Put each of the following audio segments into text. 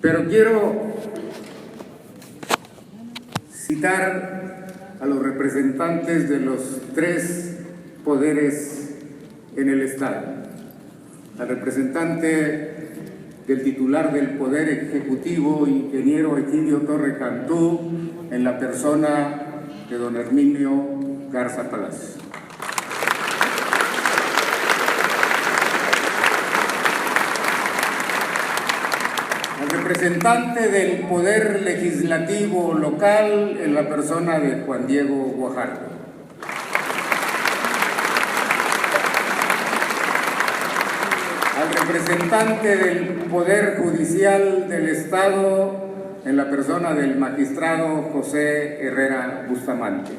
Pero quiero citar a los representantes de los tres poderes en el Estado. Al representante del titular del Poder Ejecutivo, ingeniero Egidio Torre Cantú, en la persona de don Herminio Garza Palacio. Al representante del Poder Legislativo local, en la persona de Juan Diego Guajardo. Al representante del Poder Judicial del Estado, en la persona del magistrado José Herrera Bustamante.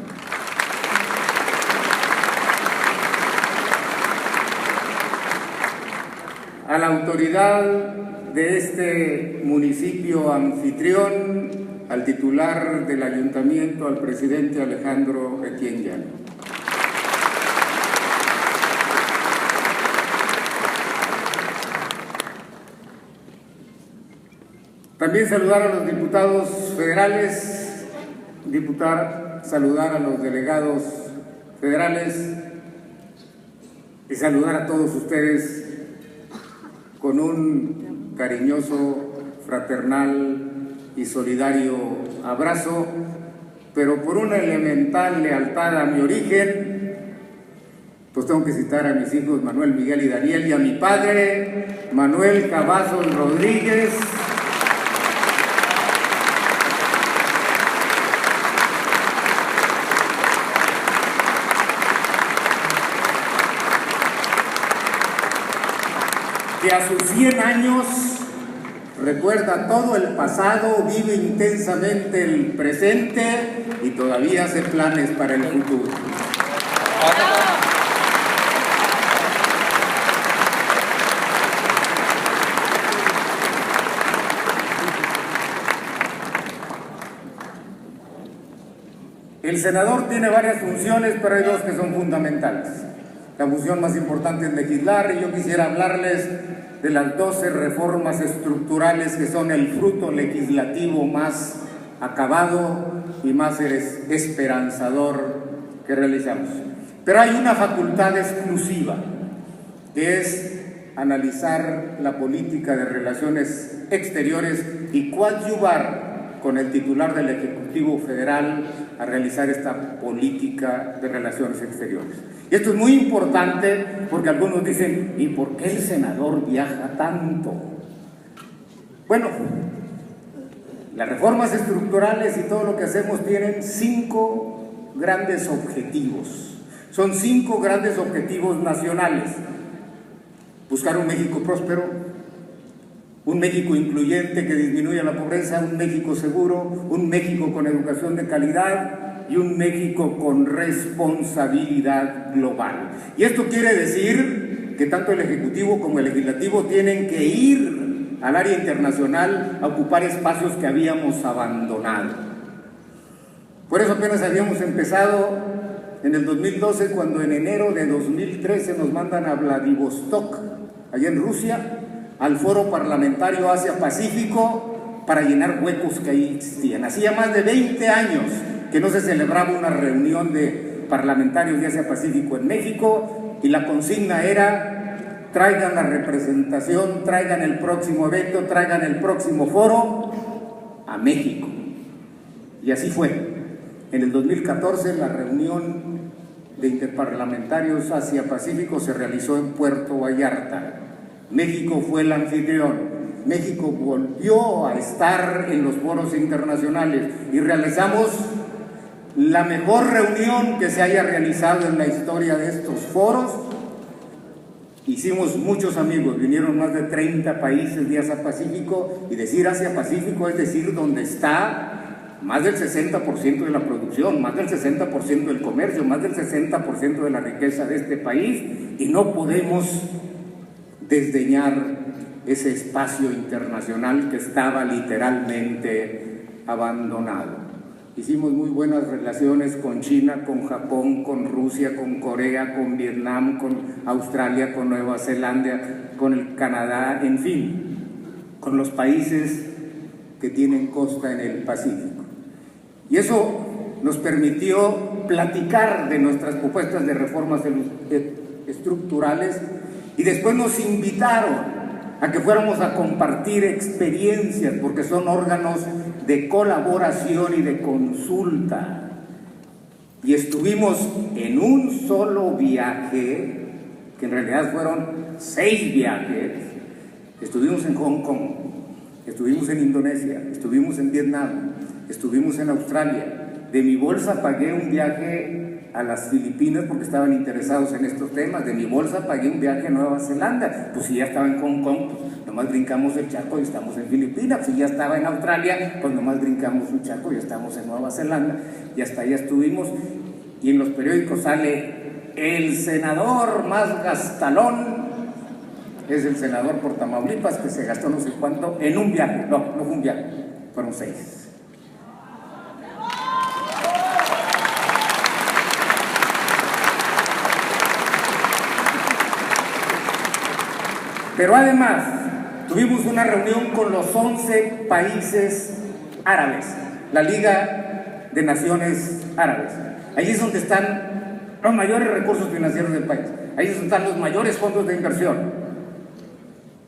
A la autoridad de este municipio anfitrión, al titular del ayuntamiento, al presidente Alejandro Etienne Llano. También saludar a los diputados federales, saludar a los delegados federales y saludar a todos ustedes con un cariñoso, fraternal y solidario abrazo, pero por una elemental lealtad a mi origen, pues tengo que citar a mis hijos Manuel, Miguel y Daniel, y a mi padre, Manuel Cavazos Rodríguez, que a sus 100 años recuerda todo el pasado, vive intensamente el presente y todavía hace planes para el futuro. El senador tiene varias funciones, pero hay dos que son fundamentales. La función más importante es legislar, y yo quisiera hablarles de las 12 reformas estructurales que son el fruto legislativo más acabado y más esperanzador que realizamos. Pero hay una facultad exclusiva, que es analizar la política de relaciones exteriores y coadyuvar con el titular del Ejecutivo Federal a realizar esta política de relaciones exteriores. Y esto es muy importante porque algunos dicen, ¿y por qué el senador viaja tanto? Bueno, las reformas estructurales y todo lo que hacemos tienen 5 grandes objetivos. Son 5 grandes objetivos nacionales. Buscar un México próspero, un México incluyente que disminuya la pobreza, un México seguro, un México con educación de calidad y un México con responsabilidad global. Y esto quiere decir que tanto el Ejecutivo como el Legislativo tienen que ir al área internacional a ocupar espacios que habíamos abandonado. Por eso apenas habíamos empezado en el 2012, cuando en enero de 2013 nos mandan a Vladivostok, allá en Rusia, al Foro Parlamentario Asia-Pacífico para llenar huecos que ahí existían. Hacía más de 20 años que no se celebraba una reunión de parlamentarios de Asia-Pacífico en México y la consigna era: traigan la representación, traigan el próximo evento, traigan el próximo foro a México. Y así fue. En el 2014 la reunión de interparlamentarios Asia-Pacífico se realizó en Puerto Vallarta. México fue el anfitrión. México volvió a estar en los foros internacionales y realizamos la mejor reunión que se haya realizado en la historia de estos foros. Hicimos muchos amigos, vinieron más de 30 países de Asia-Pacífico, y decir Asia-Pacífico es decir donde está más del 60% de la producción, más del 60% del comercio, más del 60% de la riqueza de este país, y no podemos desdeñar ese espacio internacional que estaba literalmente abandonado. Hicimos muy buenas relaciones con China, con Japón, con Rusia, con Corea, con Vietnam, con Australia, con Nueva Zelanda, con el Canadá, en fin, con los países que tienen costa en el Pacífico. Y eso nos permitió platicar de nuestras propuestas de reformas estructurales, y después nos invitaron a que fuéramos a compartir experiencias, porque son órganos de colaboración y de consulta. Y estuvimos en un solo viaje, que en realidad fueron 6 viajes. Estuvimos en Hong Kong, estuvimos en Indonesia, estuvimos en Vietnam, estuvimos en Australia. De mi bolsa pagué un viaje a las Filipinas porque estaban interesados en estos temas. De mi bolsa pagué un viaje a Nueva Zelanda. Pues si ya estaba en Hong Kong, pues nomás brincamos el charco y estamos en Filipinas. Si ya estaba en Australia, pues nomás brincamos un charco y estamos en Nueva Zelanda. Y hasta allá estuvimos. Y en los periódicos sale el senador más gastalón. Es el senador por Tamaulipas, que se gastó no sé cuánto en un viaje. No fue un viaje, fueron 6. Pero además tuvimos una reunión con los 11 países árabes, la Liga de Naciones Árabes. Allí es donde están los mayores recursos financieros del país, ahí es donde están los mayores fondos de inversión.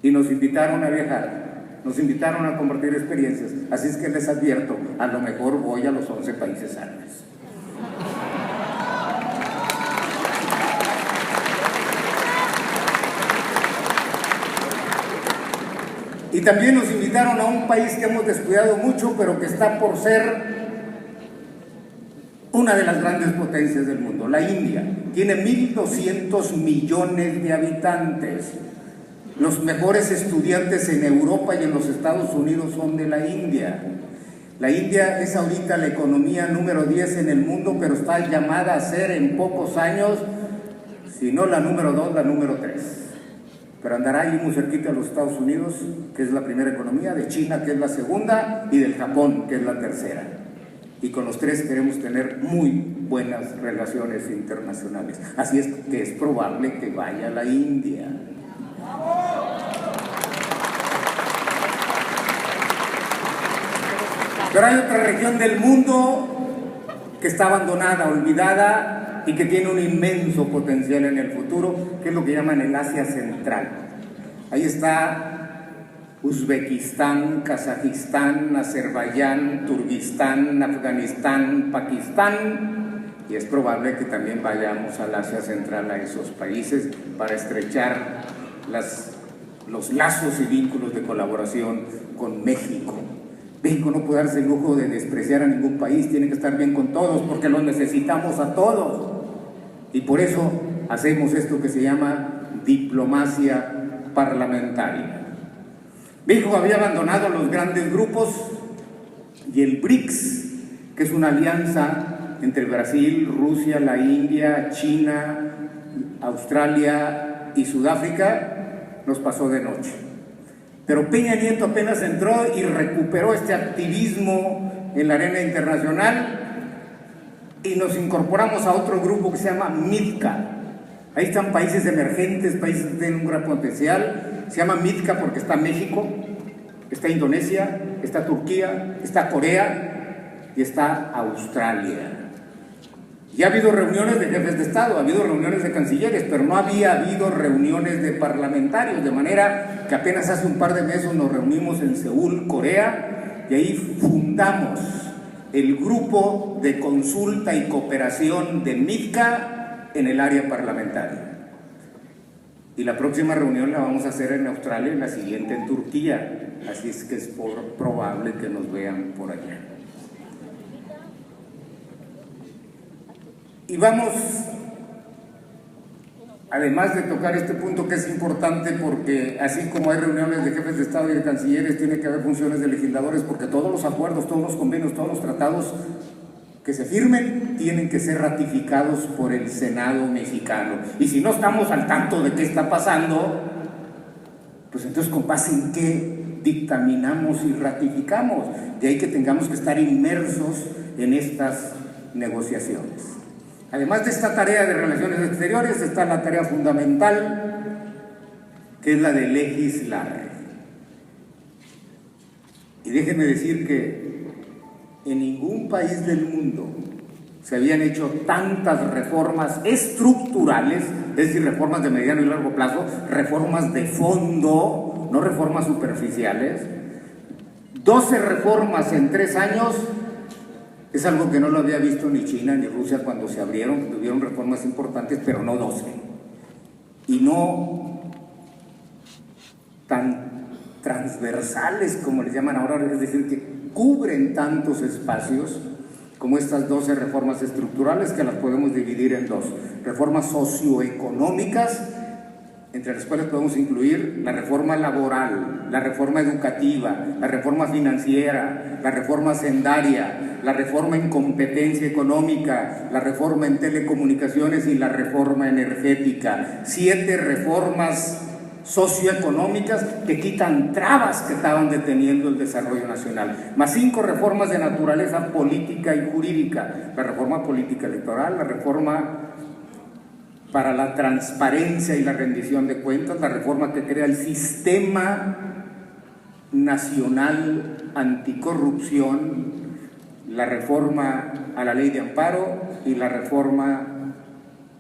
Y nos invitaron a viajar, nos invitaron a compartir experiencias. Así es que les advierto, a lo mejor voy a los 11 países árabes. Y también nos invitaron a un país que hemos descuidado mucho, pero que está por ser una de las grandes potencias del mundo, la India. Tiene 1.200 millones de habitantes. Los mejores estudiantes en Europa y en los Estados Unidos son de la India. La India es ahorita la economía número 10 en el mundo, pero está llamada a ser en pocos años, si no la número 2, la número 3. Pero andará ahí muy cerquita de los Estados Unidos, que es la primera economía, de China, que es la segunda, y del Japón, que es la tercera. Y con los 3 queremos tener muy buenas relaciones internacionales. Así es que es probable que vaya a la India. Pero hay otra región del mundo que está abandonada, olvidada, y que tiene un inmenso potencial en el futuro, que es lo que llaman el Asia Central. Ahí está Uzbekistán, Kazajistán, Azerbaiyán, Turquistán, Afganistán, Pakistán, y es probable que también vayamos al Asia Central, a esos países, para estrechar los lazos y vínculos de colaboración con México. México no puede darse el lujo de despreciar a ningún país, tiene que estar bien con todos, porque los necesitamos a todos. Y por eso hacemos esto que se llama diplomacia parlamentaria. México había abandonado los grandes grupos, y el BRICS, que es una alianza entre Brasil, Rusia, la India, China, Australia y Sudáfrica, nos pasó de noche. Pero Peña Nieto apenas entró y recuperó este activismo en la arena internacional, y nos incorporamos a otro grupo que se llama MIDCA. Ahí están países emergentes, países que tienen un gran potencial. Se llama MIDCA porque está México, está Indonesia, está Turquía, está Corea y está Australia. Y ha habido reuniones de jefes de Estado, ha habido reuniones de cancilleres, pero no había habido reuniones de parlamentarios, de manera que apenas hace un par de meses nos reunimos en Seúl, Corea, y ahí fundamos el grupo de consulta y cooperación de MIDCA en el área parlamentaria. Y la próxima reunión la vamos a hacer en Australia y la siguiente en Turquía, así es que es probable que nos vean por allá. Y vamos, además de tocar este punto que es importante, porque así como hay reuniones de jefes de Estado y de cancilleres, tiene que haber funciones de legisladores, porque todos los acuerdos, todos los convenios, todos los tratados que se firmen tienen que ser ratificados por el Senado mexicano. Y si no estamos al tanto de qué está pasando, pues entonces con base en qué dictaminamos y ratificamos. De ahí que tengamos que estar inmersos en estas negociaciones. Además de esta tarea de relaciones exteriores, está la tarea fundamental, que es la de legislar. Y déjenme decir que en ningún país del mundo se habían hecho tantas reformas estructurales, es decir, reformas de mediano y largo plazo, reformas de fondo, no reformas superficiales. 12 reformas en 3 años es algo que no lo había visto ni China ni Rusia cuando se abrieron, tuvieron reformas importantes, pero no 12. Y no tan transversales como les llaman ahora, es decir, que cubren tantos espacios como estas 12 reformas estructurales, que las podemos dividir en 2. Reformas socioeconómicas, entre las cuales podemos incluir la reforma laboral, la reforma educativa, la reforma financiera, la reforma hacendaria, la reforma en competencia económica, la reforma en telecomunicaciones y la reforma energética. 7 reformas socioeconómicas que quitan trabas que estaban deteniendo el desarrollo nacional, más 5 reformas de naturaleza política y jurídica: la reforma política electoral, la reforma para la transparencia y la rendición de cuentas, la reforma que crea el Sistema Nacional Anticorrupción, la reforma a la Ley de Amparo y la reforma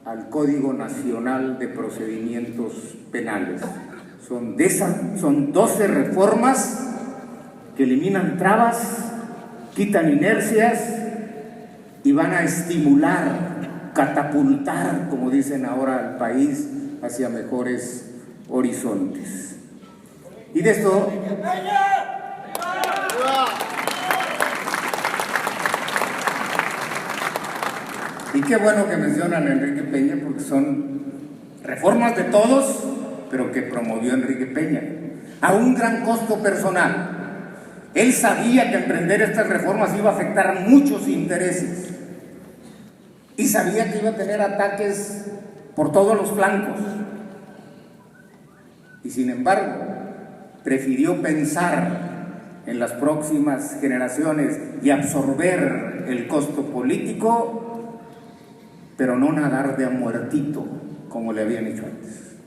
al Código Nacional de Procedimientos Penales. Son 12 reformas que eliminan trabas, quitan inercias y van a estimular, catapultar, como dicen ahora, al país hacia mejores horizontes. Y de esto... Y qué bueno que mencionan a Enrique Peña, porque son reformas de todos, pero que promovió Enrique Peña, a un gran costo personal. Él sabía que emprender estas reformas iba a afectar muchos intereses y sabía que iba a tener ataques por todos los flancos. Y sin embargo, prefirió pensar en las próximas generaciones y absorber el costo político, pero no nadar de a muertito, como le habían hecho antes.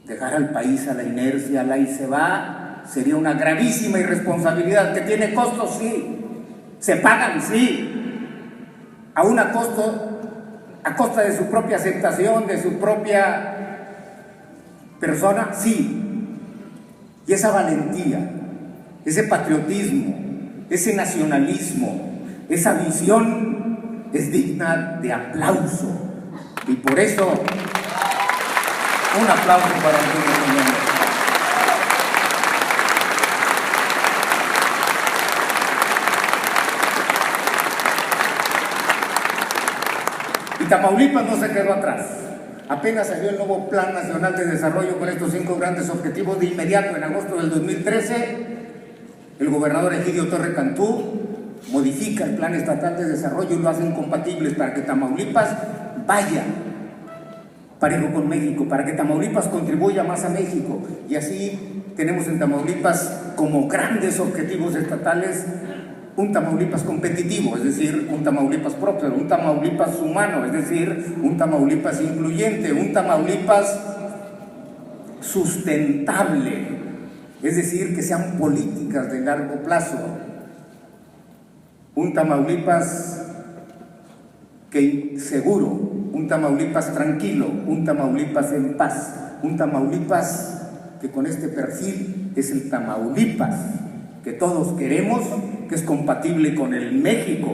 Dejar al país a la inercia, al ahí se va, sería una gravísima irresponsabilidad que tiene costos, sí, se pagan, sí, a costa de su propia aceptación, de su propia persona, sí. Y esa valentía, ese patriotismo, ese nacionalismo, esa visión es digna de aplauso, y por eso un aplauso para Enrique Peña. Y Tamaulipas no se quedó atrás. Apenas salió el nuevo Plan Nacional de Desarrollo con estos 5 grandes objetivos de inmediato. En agosto del 2013, el gobernador Egidio Torre Cantú modifica el Plan Estatal de Desarrollo y lo hacen compatibles para que Tamaulipas vaya parejo con México, para que Tamaulipas contribuya más a México. Y así tenemos en Tamaulipas como grandes objetivos estatales un Tamaulipas competitivo, es decir, un Tamaulipas próspero, un Tamaulipas humano, es decir, un Tamaulipas incluyente, un Tamaulipas sustentable, es decir, que sean políticas de largo plazo, un Tamaulipas seguro, un Tamaulipas tranquilo, un Tamaulipas en paz, un Tamaulipas que con este perfil es el Tamaulipas que todos queremos, que es compatible con el México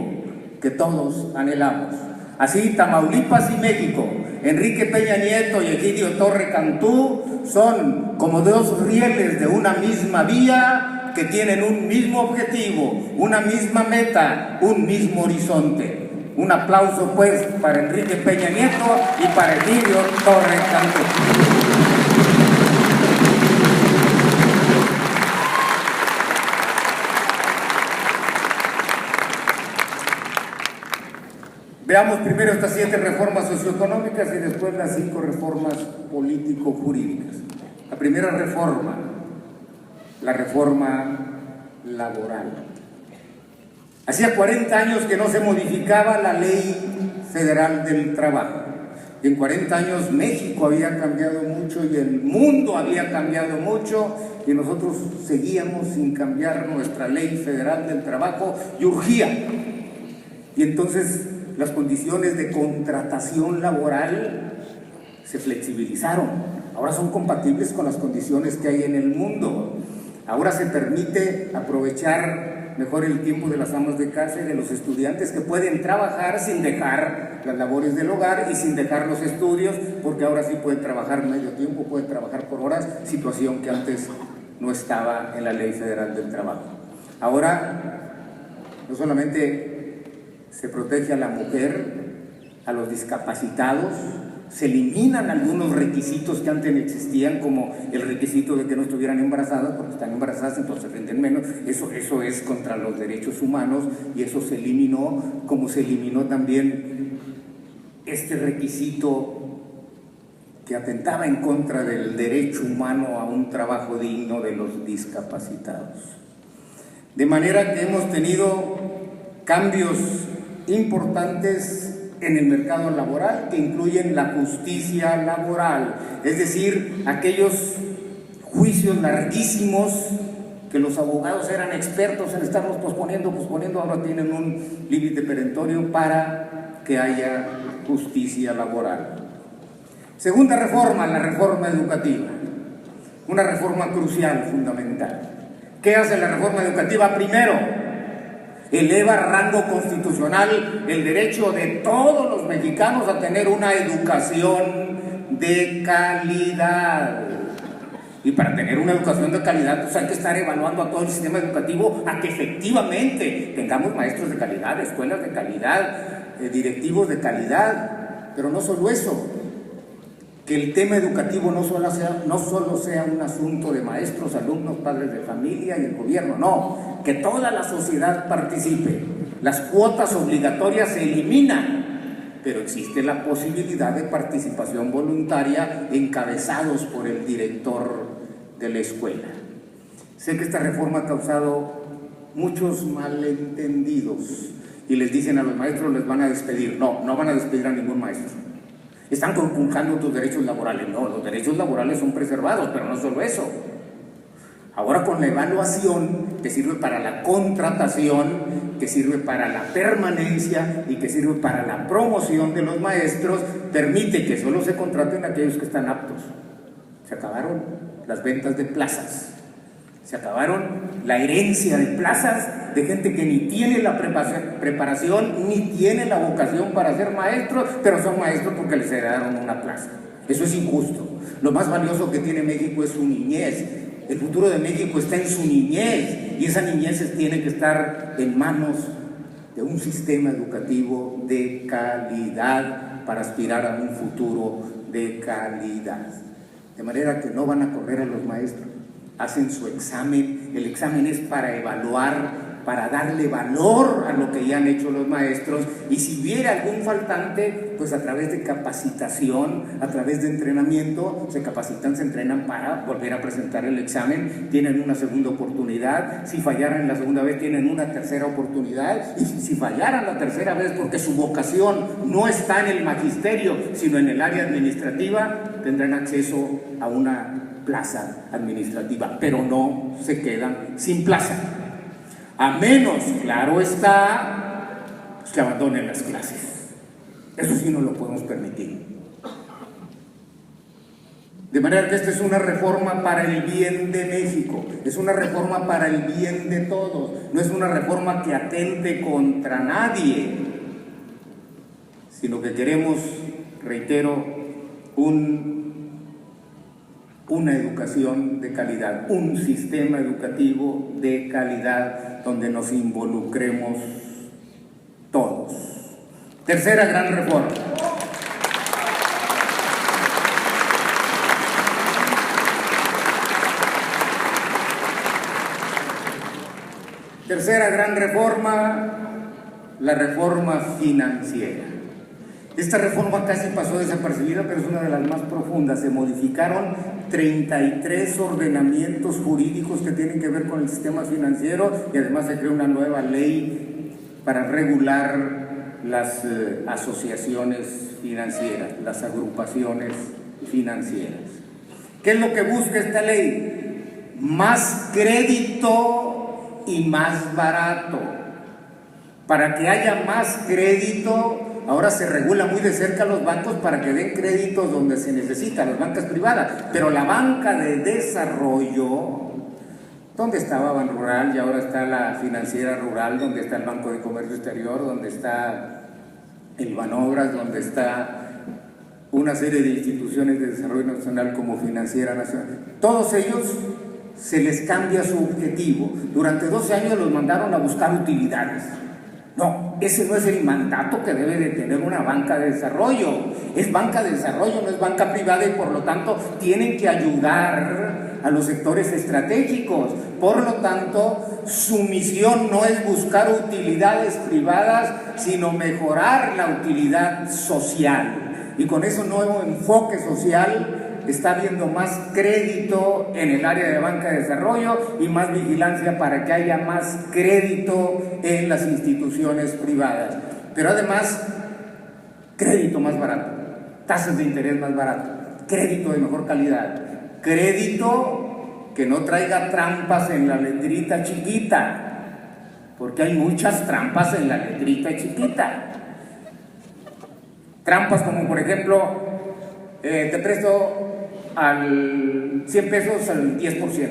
que todos anhelamos. Así, Tamaulipas y México, Enrique Peña Nieto y Egidio Torre Cantú son como 2 rieles de una misma vía que tienen un mismo objetivo, una misma meta, un mismo horizonte. Un aplauso pues para Enrique Peña Nieto y para Egidio Torre Cantú. Veamos primero estas 7 reformas socioeconómicas y después las 5 reformas político-jurídicas. La primera reforma, la reforma laboral. Hacía 40 años que no se modificaba la Ley Federal del Trabajo. En 40 años México había cambiado mucho y el mundo había cambiado mucho, y nosotros seguíamos sin cambiar nuestra ley federal del trabajo, y urgía. Y entonces las condiciones de contratación laboral se flexibilizaron. Ahora son compatibles con las condiciones que hay en el mundo. Ahora se permite aprovechar mejor el tiempo de las amas de casa y de los estudiantes, que pueden trabajar sin dejar las labores del hogar y sin dejar los estudios, porque ahora sí pueden trabajar medio tiempo, pueden trabajar por horas, situación que antes no estaba en la Ley Federal del Trabajo. Ahora no solamente se protege a la mujer, a los discapacitados, se eliminan algunos requisitos que antes existían, como el requisito de que no estuvieran embarazadas, porque están embarazadas entonces rinden menos. Eso es contra los derechos humanos, y eso se eliminó, como se eliminó también este requisito que atentaba en contra del derecho humano a un trabajo digno de los discapacitados. De manera que hemos tenido cambios importantes en el mercado laboral, que incluyen la justicia laboral, es decir, aquellos juicios larguísimos que los abogados eran expertos en estarlos posponiendo, ahora tienen un límite perentorio para que haya justicia laboral. Segunda reforma, la reforma educativa, una reforma crucial, fundamental. ¿Qué hace la reforma educativa? Primero, eleva a rango constitucional el derecho de todos los mexicanos a tener una educación de calidad. Y para tener una educación de calidad, pues hay que estar evaluando a todo el sistema educativo a que efectivamente tengamos maestros de calidad, escuelas de calidad, directivos de calidad. Pero no solo eso, que el tema educativo no solo sea un asunto de maestros, alumnos, padres de familia y el gobierno, no, que toda la sociedad participe. Las cuotas obligatorias se eliminan, pero existe la posibilidad de participación voluntaria encabezados por el director de la escuela. Sé que esta reforma ha causado muchos malentendidos, y les dicen a los maestros les van a despedir. No, no van a despedir a ningún maestro. Están conculcando tus derechos laborales. No, los derechos laborales son preservados, pero no solo eso. Ahora con la evaluación, que sirve para la contratación, que sirve para la permanencia y que sirve para la promoción de los maestros, permite que solo se contraten aquellos que están aptos. Se acabaron las ventas de plazas. Se acabaron la herencia de plazas de gente que ni tiene la preparación ni tiene la vocación para ser maestros, pero son maestros porque les heredaron una plaza. Eso es injusto. Lo más valioso que tiene México es su niñez. El futuro de México está en su niñez, y esa niñez tiene que estar en manos de un sistema educativo de calidad para aspirar a un futuro de calidad. De manera que no van a correr a los maestros. Hacen su examen, el examen es para evaluar, para darle valor a lo que ya han hecho los maestros, y si hubiera algún faltante, pues a través de capacitación, a través de entrenamiento, se capacitan, se entrenan para volver a presentar el examen, tienen una segunda oportunidad. Si fallaran la segunda vez, tienen una tercera oportunidad, y si fallaran la tercera vez porque su vocación no está en el magisterio, sino en el área administrativa, tendrán acceso a una plaza administrativa, pero no se quedan sin plaza, a menos, claro está, pues que abandonen las clases. Eso sí no lo podemos permitir. De manera que esta es una reforma para el bien de México, es una reforma para el bien de todos, no es una reforma que atente contra nadie, sino que queremos, reitero, una educación de calidad, un sistema educativo de calidad donde nos involucremos todos. Tercera gran reforma. Tercera gran reforma, la reforma financiera. Esta reforma casi pasó desapercibida, pero es una de las más profundas. Se modificaron 33 ordenamientos jurídicos que tienen que ver con el sistema financiero, y además se creó una nueva ley para regular las asociaciones financieras, las agrupaciones financieras. ¿Qué es lo que busca esta ley? Más crédito y más barato. Para que haya más crédito, ahora se regula muy de cerca a los bancos para que den créditos donde se necesita, las bancas privadas, pero la banca de desarrollo, donde estaba Banrural y ahora está la Financiera Rural, donde está el Banco de Comercio Exterior, donde está el Banobras, donde está una serie de instituciones de desarrollo nacional como Financiera Nacional, todos ellos se les cambia su objetivo. Durante 12 años los mandaron a buscar utilidades. No, ese no es el mandato que debe de tener una banca de desarrollo. Es banca de desarrollo, no es banca privada, y por lo tanto tienen que ayudar a los sectores estratégicos. Por lo tanto, su misión no es buscar utilidades privadas, sino mejorar la utilidad social. Y con ese nuevo enfoque social está habiendo más crédito en el área de banca de desarrollo y más vigilancia para que haya más crédito en las instituciones privadas. Pero además, crédito más barato, tasas de interés más barato, crédito de mejor calidad, crédito que no traiga trampas en la letrita chiquita, porque hay muchas trampas en la letrita chiquita. Trampas como, por ejemplo, te presto al 100 pesos al 10%.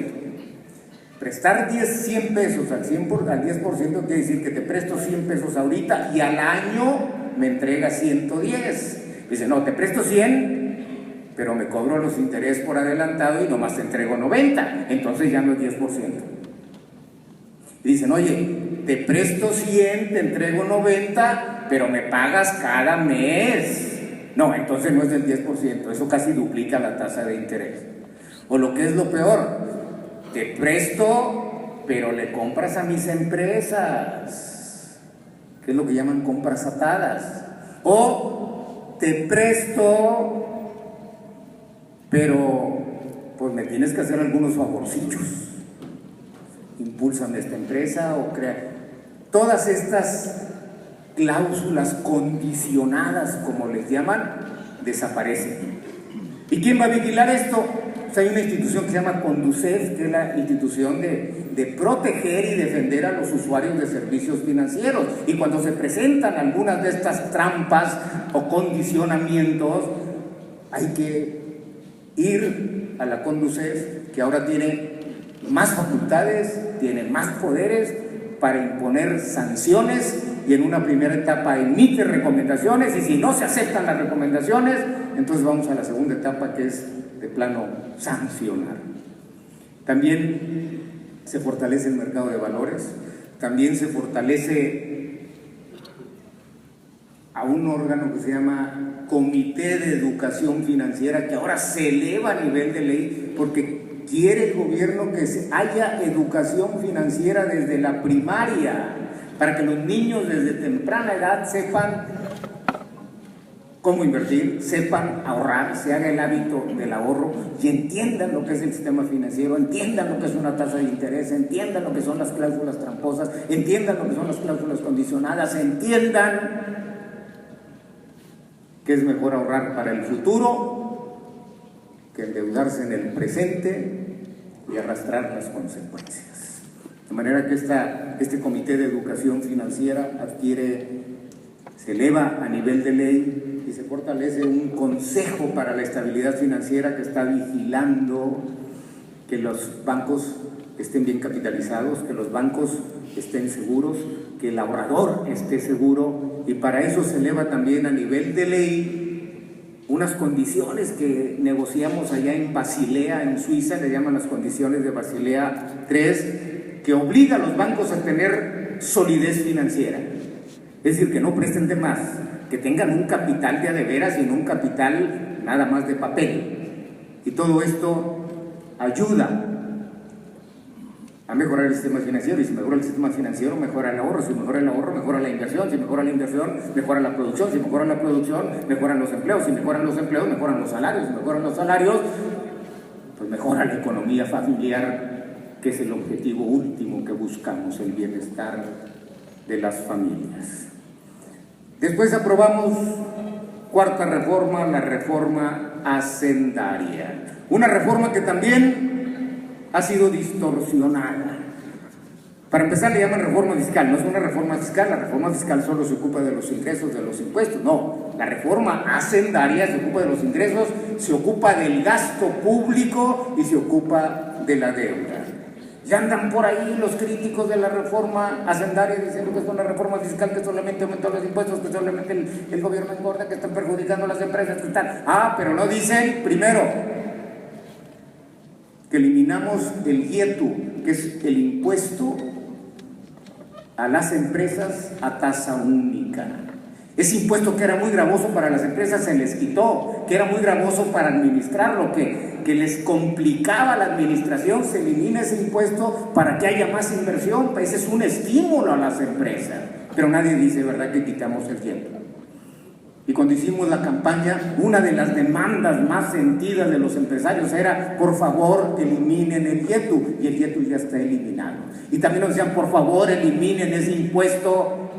Prestar 100 pesos al 10% quiere decir que te presto 100 pesos ahorita y al año me entrega 110. Dice, no, te presto 100, pero me cobro los intereses por adelantado y nomás te entrego 90. Entonces ya no es 10%. Y dicen, oye, te presto 100, te entrego 90, pero me pagas cada mes. No, entonces no es del 10%, eso casi duplica la tasa de interés. O lo que es lo peor, te presto, pero le compras a mis empresas, que es lo que llaman compras atadas. O te presto, pero pues me tienes que hacer algunos favorcillos. Impúlsame esta empresa o crea. Todas estas cláusulas condicionadas, como les llaman, desaparecen. ¿Y quién va a vigilar esto? Pues hay una institución que se llama Conducef, que es la institución de proteger y defender a los usuarios de servicios financieros. Y cuando se presentan algunas de estas trampas o condicionamientos, hay que ir a la Conducef, que ahora tiene más facultades, tiene más poderes para imponer sanciones, y en una primera etapa emite recomendaciones, y si no se aceptan las recomendaciones, entonces vamos a la segunda etapa, que es de plano sancionar. También se fortalece el mercado de valores, también se fortalece a un órgano que se llama Comité de Educación Financiera, que ahora se eleva a nivel de ley, porque quiere el gobierno que haya educación financiera desde la primaria, para que los niños desde temprana edad sepan cómo invertir, sepan ahorrar, se haga el hábito del ahorro y entiendan lo que es el sistema financiero, entiendan lo que es una tasa de interés, entiendan lo que son las cláusulas tramposas, entiendan lo que son las cláusulas condicionadas, entiendan que es mejor ahorrar para el futuro que endeudarse en el presente y arrastrar las consecuencias. De manera que este Comité de Educación Financiera se eleva a nivel de ley y se fortalece un Consejo para la Estabilidad Financiera que está vigilando que los bancos estén bien capitalizados, que los bancos estén seguros, que el ahorrador esté seguro, y para eso se eleva también a nivel de ley unas condiciones que negociamos allá en Basilea, en Suiza, le llaman las condiciones de Basilea III, que obliga a los bancos a tener solidez financiera. Es decir, que no presten de más, que tengan un capital de a de veras y no un capital nada más de papel. Y todo esto ayuda a mejorar el sistema financiero, y si mejora el sistema financiero, mejora el ahorro, si mejora el ahorro, mejora la inversión, si mejora la inversión, mejora la producción, si mejora la producción, mejoran los empleos, si mejoran los empleos, mejoran los salarios, si mejoran los salarios, pues mejora la economía familiar, que es el objetivo último que buscamos, el bienestar de las familias. Después aprobamos cuarta reforma, la reforma hacendaria. Una reforma que también ha sido distorsionada. Para empezar, le llaman reforma fiscal. No es una reforma fiscal, la reforma fiscal solo se ocupa de los ingresos, de los impuestos. No, la reforma hacendaria se ocupa de los ingresos, se ocupa del gasto público y se ocupa de la deuda. Ya andan por ahí los críticos de la reforma hacendaria diciendo que es una reforma fiscal que solamente aumentó los impuestos, que solamente el gobierno engorda, que están perjudicando a las empresas, que están... pero no dicen, primero, que eliminamos el IETU, que es el impuesto a las empresas a tasa única. Ese impuesto que era muy gravoso para las empresas se les quitó, que era muy gravoso para administrarlo, que les complicaba la administración, se elimina ese impuesto para que haya más inversión. Ese es un estímulo a las empresas, pero nadie dice, ¿verdad?, que quitamos el IETU. Y cuando hicimos la campaña, una de las demandas más sentidas de los empresarios era, por favor, eliminen el IETU, y el IETU ya está eliminado. Y también nos decían, por favor, eliminen ese impuesto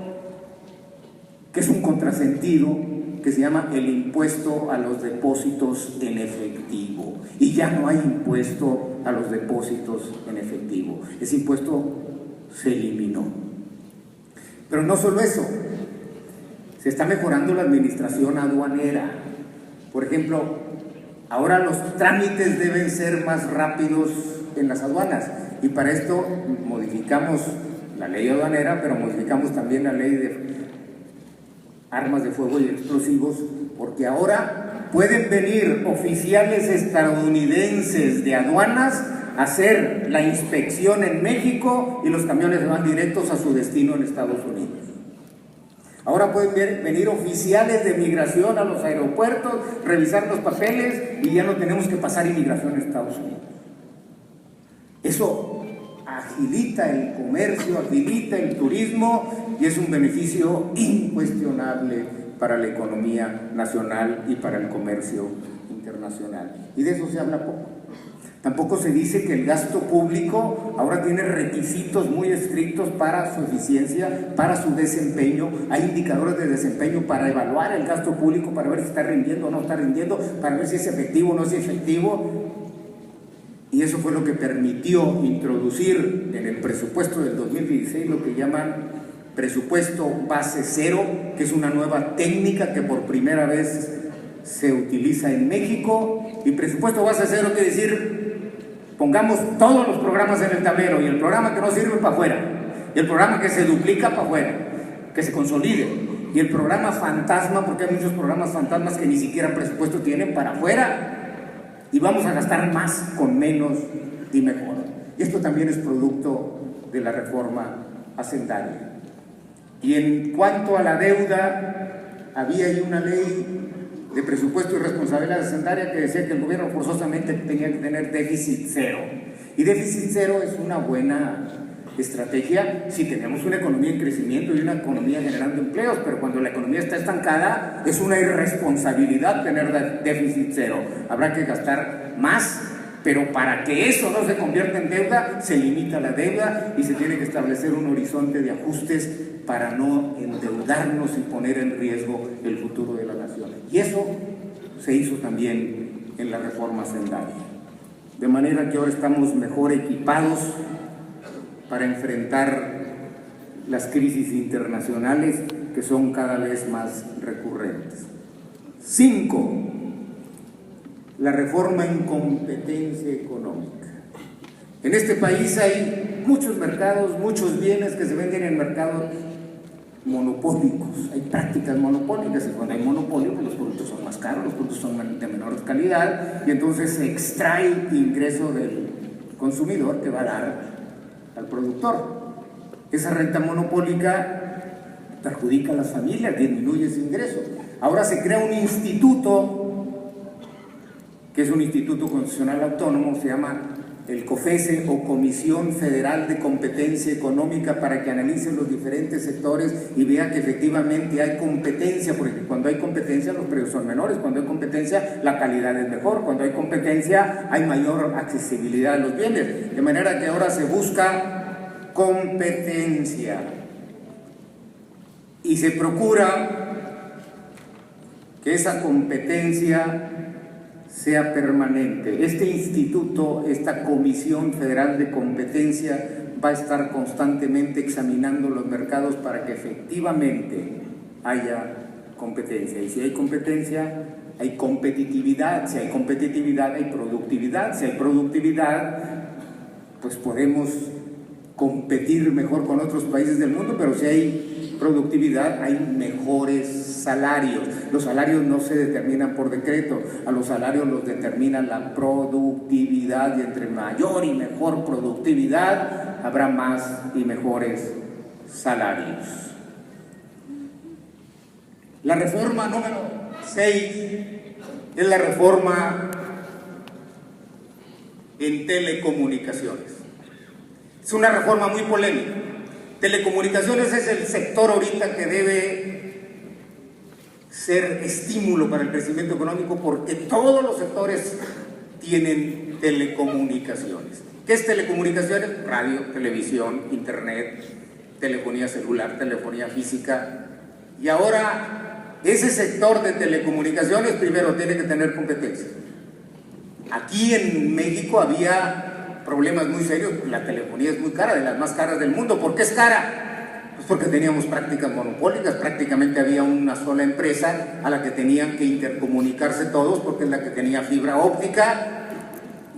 que es un contrasentido, que se llama el impuesto a los depósitos en efectivo. Y ya no hay impuesto a los depósitos en efectivo. Ese impuesto se eliminó. Pero no solo eso, se está mejorando la administración aduanera. Por ejemplo, ahora los trámites deben ser más rápidos en las aduanas. Y para esto modificamos la ley aduanera, pero modificamos también la ley de armas de fuego y explosivos, porque ahora pueden venir oficiales estadounidenses de aduanas a hacer la inspección en México y los camiones van directos a su destino en Estados Unidos. Ahora pueden venir oficiales de migración a los aeropuertos, revisar los papeles y ya no tenemos que pasar inmigración en Estados Unidos. Eso agilita el comercio, agilita el turismo y es un beneficio incuestionable para la economía nacional y para el comercio internacional. Y de eso se habla poco. Tampoco se dice que el gasto público ahora tiene requisitos muy estrictos para su eficiencia, para su desempeño. Hay indicadores de desempeño para evaluar el gasto público, para ver si está rindiendo o no está rindiendo, para ver si es efectivo o no es efectivo. Y eso fue lo que permitió introducir en el presupuesto del 2016 lo que llaman presupuesto base cero, que es una nueva técnica que por primera vez se utiliza en México. Y presupuesto base cero quiere decir, pongamos todos los programas en el tablero y el programa que no sirve para afuera, y el programa que se duplica para afuera, que se consolide, y el programa fantasma, porque hay muchos programas fantasmas que ni siquiera presupuesto tienen, para afuera. Y vamos a gastar más con menos y mejor. Y esto también es producto de la reforma hacendaria. Y en cuanto a la deuda, había ahí una ley de presupuesto y responsabilidad hacendaria que decía que el gobierno forzosamente tenía que tener déficit cero. Y déficit cero es una buena estrategia si tenemos una economía en crecimiento y una economía generando empleos, pero cuando la economía está estancada es una irresponsabilidad tener déficit cero. Habrá que gastar más, pero para que eso no se convierta en deuda, se limita la deuda y se tiene que establecer un horizonte de ajustes para no endeudarnos y poner en riesgo el futuro de la nación. Y eso se hizo también en la reforma hacendaria. De manera que ahora estamos mejor equipados para enfrentar las crisis internacionales que son cada vez más recurrentes. 5. La reforma en competencia económica. En este país hay muchos mercados, muchos bienes que se venden en mercados monopólicos, hay prácticas monopólicas y cuando hay monopolio pues los productos son más caros, los productos son de menor calidad y entonces se extrae ingreso del consumidor que va a dar al productor. Esa renta monopólica perjudica a las familias, disminuye ese ingreso. Ahora se crea un instituto, que es un instituto constitucional autónomo, se llama el COFESE o Comisión Federal de Competencia Económica, para que analice los diferentes sectores y vea que efectivamente hay competencia, porque cuando hay competencia los precios son menores, cuando hay competencia la calidad es mejor, cuando hay competencia hay mayor accesibilidad a los bienes, de manera que ahora se busca competencia y se procura que esa competencia sea permanente. Este instituto, esta Comisión Federal de Competencia, va a estar constantemente examinando los mercados para que efectivamente haya competencia. Y si hay competencia, hay competitividad. Si hay competitividad, hay productividad. Si hay productividad, pues podemos competir mejor con otros países del mundo, pero si hay productividad, hay mejores salarios. Los salarios no se determinan por decreto, a los salarios los determina la productividad, y entre mayor y mejor productividad habrá más y mejores salarios. La reforma número 6 es la reforma en telecomunicaciones. Es una reforma muy polémica. Telecomunicaciones es el sector ahorita que debe ser estímulo para el crecimiento económico, porque todos los sectores tienen telecomunicaciones. ¿Qué es telecomunicaciones? Radio, televisión, internet, telefonía celular, telefonía física. Y ahora ese sector de telecomunicaciones primero tiene que tener competencia. Aquí en México había problemas muy serios. La telefonía es muy cara, de las más caras del mundo. ¿Por qué es cara? Pues porque teníamos prácticas monopólicas. Prácticamente había una sola empresa a la que tenían que intercomunicarse todos, porque es la que tenía fibra óptica,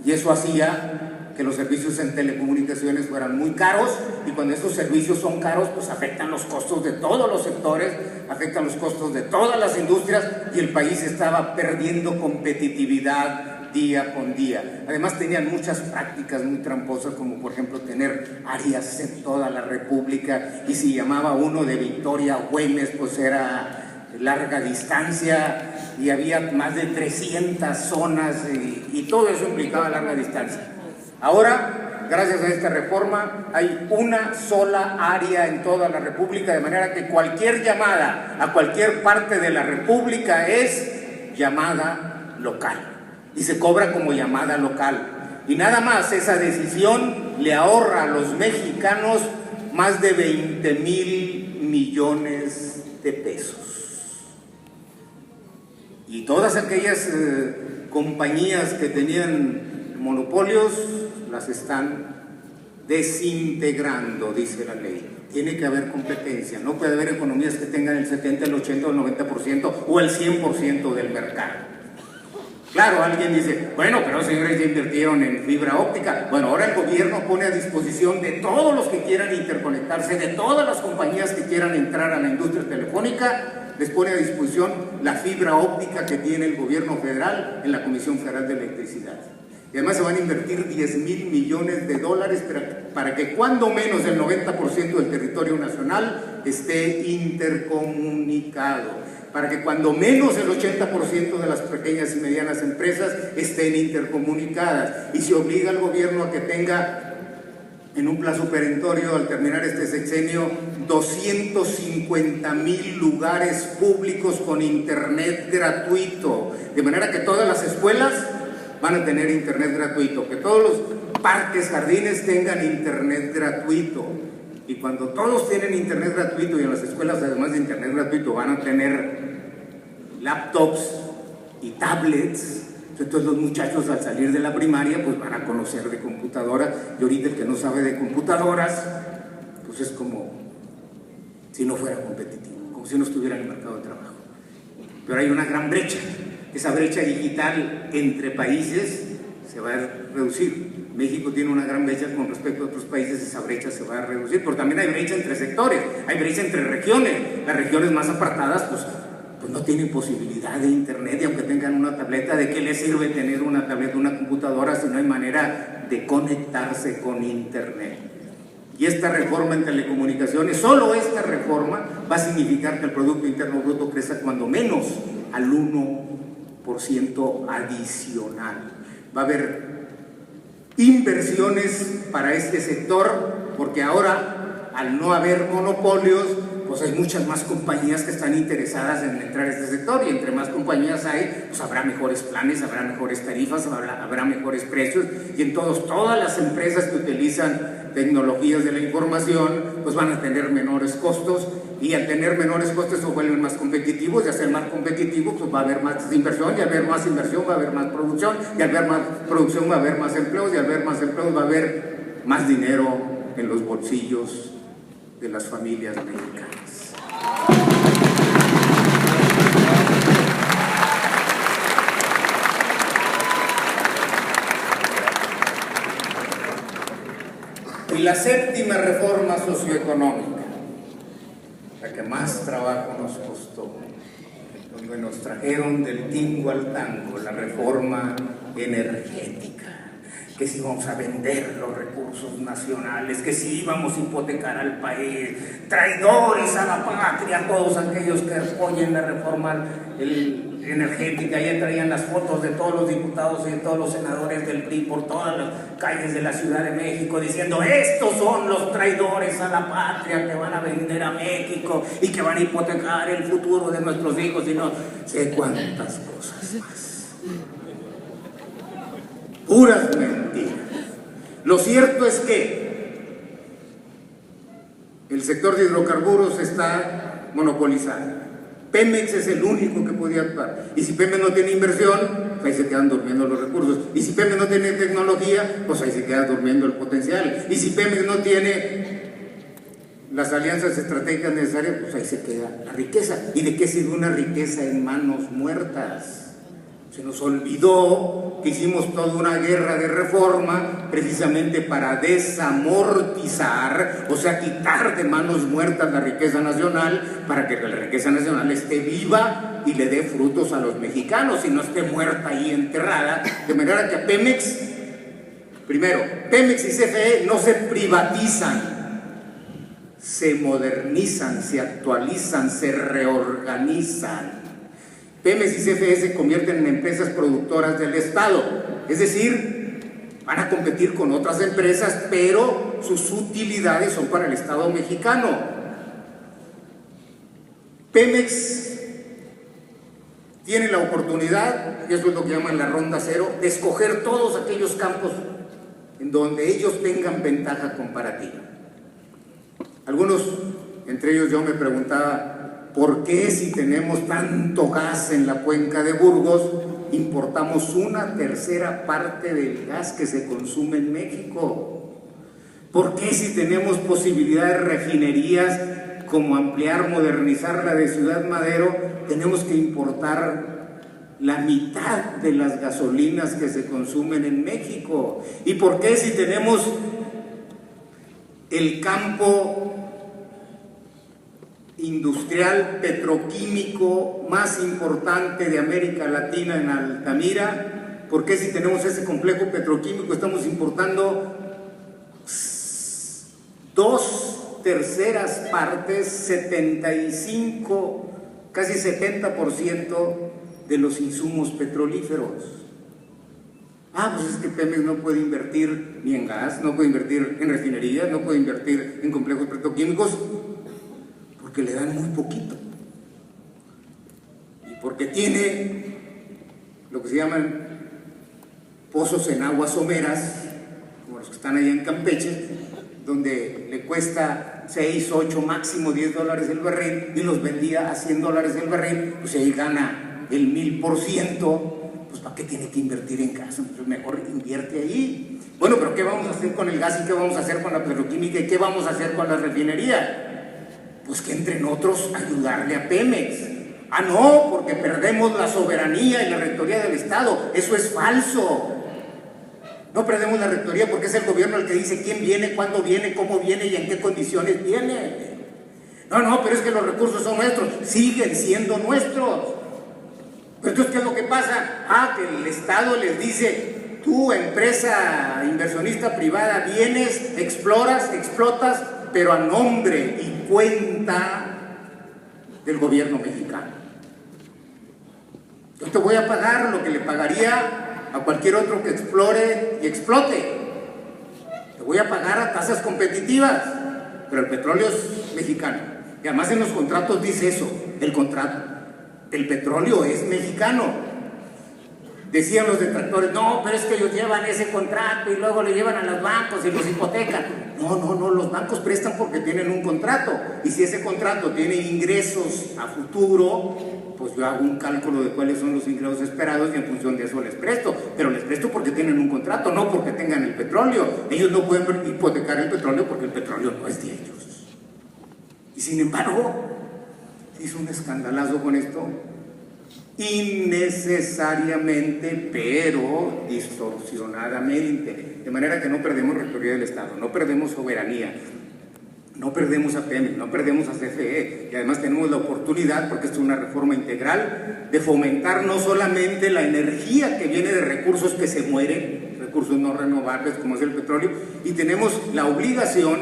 y eso hacía que los servicios en telecomunicaciones fueran muy caros, y cuando esos servicios son caros, pues afectan los costos de todos los sectores, afectan los costos de todas las industrias, y el país estaba perdiendo competitividad día con día. Además tenían muchas prácticas muy tramposas, como por ejemplo tener áreas en toda la República, y si llamaba uno de Victoria a Güemes, pues era larga distancia, y había más de 300 zonas, y todo eso implicaba larga distancia. Ahora, gracias a esta reforma, hay una sola área en toda la República, de manera que cualquier llamada a cualquier parte de la República es llamada local, y se cobra como llamada local. Y nada más, esa decisión le ahorra a los mexicanos más de 20,000 millones de pesos. Y todas aquellas compañías que tenían monopolios las están desintegrando, dice la ley. Tiene que haber competencia, no puede haber economías que tengan el 70, el 80 o el 90% o el 100% del mercado. Claro, alguien dice, bueno, pero los señores ya invirtieron en fibra óptica. Bueno, ahora el gobierno pone a disposición de todos los que quieran interconectarse, de todas las compañías que quieran entrar a la industria telefónica, les pone a disposición la fibra óptica que tiene el gobierno federal en la Comisión Federal de Electricidad. Y además se van a invertir 10,000 millones de dólares para que cuando menos el 90% del territorio nacional esté intercomunicado, para que cuando menos el 80% de las pequeñas y medianas empresas estén intercomunicadas, y se obliga al gobierno a que tenga en un plazo perentorio, al terminar este sexenio, 250,000 lugares públicos con internet gratuito, de manera que todas las escuelas van a tener internet gratuito, que todos los parques, jardines tengan internet gratuito. Y cuando todos tienen internet gratuito, y en las escuelas además de internet gratuito van a tener laptops y tablets, entonces los muchachos al salir de la primaria pues van a conocer de computadora, y ahorita el que no sabe de computadoras pues es como si no fuera competitivo, como si no estuviera en el mercado de trabajo. Pero hay una gran brecha. Esa brecha digital entre países se va a reducir. México tiene una gran brecha con respecto a otros países, esa brecha se va a reducir, pero también hay brecha entre sectores, hay brecha entre regiones. Las regiones más apartadas pues no tienen posibilidad de internet, y aunque tengan una tableta, ¿de qué les sirve tener una tableta, una computadora, si no hay manera de conectarse con internet? Y esta reforma en telecomunicaciones, solo esta reforma, va a significar que el Producto Interno Bruto crezca cuando menos al 1% adicional. Va a haber inversiones para este sector, porque ahora, al no haber monopolios, pues hay muchas más compañías que están interesadas en entrar a este sector, y entre más compañías hay, pues habrá mejores planes, habrá mejores tarifas, habrá mejores precios, y en todas las empresas que utilizan tecnologías de la información, pues van a tener menores costos, y al tener menores costos se vuelven más competitivos, y al ser más competitivos pues va a haber más inversión, y al haber más inversión va a haber más producción, y al haber más producción va a haber más empleos, y al haber más empleos va a haber más dinero en los bolsillos de las familias mexicanas. Y la séptima reforma socioeconómica, la que más trabajo nos costó, donde nos trajeron del tingo al tango, la reforma energética, que si íbamos a vender los recursos nacionales, que si íbamos a hipotecar al país, traidores a la patria, todos aquellos que apoyen la reforma energética. Ya traían las fotos de todos los diputados y de todos los senadores del PRI por todas las calles de la Ciudad de México diciendo: estos son los traidores a la patria que van a vender a México y que van a hipotecar el futuro de nuestros hijos y no sé cuántas cosas más. Puras mentiras. Lo cierto es que el sector de hidrocarburos está monopolizado. Pemex es el único que podía actuar. Y si Pemex no tiene inversión, pues ahí se quedan durmiendo los recursos. Y si Pemex no tiene tecnología, pues ahí se queda durmiendo el potencial. Y si Pemex no tiene las alianzas estratégicas necesarias, pues ahí se queda la riqueza. ¿Y de qué sirve una riqueza en manos muertas? Se nos olvidó que hicimos toda una guerra de reforma precisamente para desamortizar, o sea, quitar de manos muertas la riqueza nacional, para que la riqueza nacional esté viva y le dé frutos a los mexicanos y no esté muerta ahí enterrada, de manera que a Pemex, primero, Pemex y CFE no se privatizan, se modernizan, se actualizan, se reorganizan. Pemex y CFE se convierten en empresas productoras del Estado, es decir, van a competir con otras empresas, pero sus utilidades son para el Estado mexicano. Pemex tiene la oportunidad, y eso es lo que llaman la ronda cero, de escoger todos aquellos campos en donde ellos tengan ventaja comparativa. Algunos, entre ellos yo, me preguntaba: ¿por qué si tenemos tanto gas en la cuenca de Burgos, importamos una tercera parte del gas que se consume en México? ¿Por qué si tenemos posibilidades de refinerías como ampliar, modernizar la de Ciudad Madero, tenemos que importar la mitad de las gasolinas que se consumen en México? ¿Y por qué si tenemos el campo industrial petroquímico más importante de América Latina en Altamira, por qué si tenemos ese complejo petroquímico estamos importando 2/3 partes, 75, casi 70% de los insumos petrolíferos? Pues es que Pemex no puede invertir ni en gas, no puede invertir en refinerías, no puede invertir en complejos petroquímicos, porque le dan muy poquito, y porque tiene lo que se llaman pozos en aguas someras, como los que están allá en Campeche, donde le cuesta 6, 8, máximo $10 el barril, y los vendía a $100 el barril, pues ahí gana el 1000%, pues ¿para qué tiene que invertir en gas? Pues mejor invierte ahí. Bueno, pero ¿qué vamos a hacer con el gas y qué vamos a hacer con la petroquímica y qué vamos a hacer con la refinería? Pues que entren otros a ayudarle a Pemex. No, porque perdemos la soberanía y la rectoría del Estado. Eso es falso. No perdemos la rectoría porque es el gobierno el que dice quién viene, cuándo viene, cómo viene y en qué condiciones viene. No, pero es que los recursos son nuestros, siguen siendo nuestros. Pero entonces, ¿qué es lo que pasa? Que el Estado les dice: tú, empresa inversionista privada, vienes, exploras, explotas, pero a nombre y cuenta del gobierno mexicano. Yo te voy a pagar lo que le pagaría a cualquier otro que explore y explote. Te voy a pagar a tasas competitivas, pero el petróleo es mexicano. Y además en los contratos dice eso, el contrato. El petróleo es mexicano. Decían los detractores, no, pero es que ellos llevan ese contrato y luego le llevan a los bancos y los hipotecan. No, los bancos prestan porque tienen un contrato. Y si ese contrato tiene ingresos a futuro, pues yo hago un cálculo de cuáles son los ingresos esperados y en función de eso les presto. Pero les presto porque tienen un contrato, no porque tengan el petróleo. Ellos no pueden hipotecar el petróleo porque el petróleo no es de ellos. Y sin embargo, hizo un escandalazo con esto. Innecesariamente, pero distorsionadamente, de manera que no perdemos rectoría del Estado, no perdemos soberanía, no perdemos a Pemex, no perdemos a CFE, y además tenemos la oportunidad, porque esto es una reforma integral, de fomentar no solamente la energía que viene de recursos que se mueren, recursos no renovables como es el petróleo, y tenemos la obligación,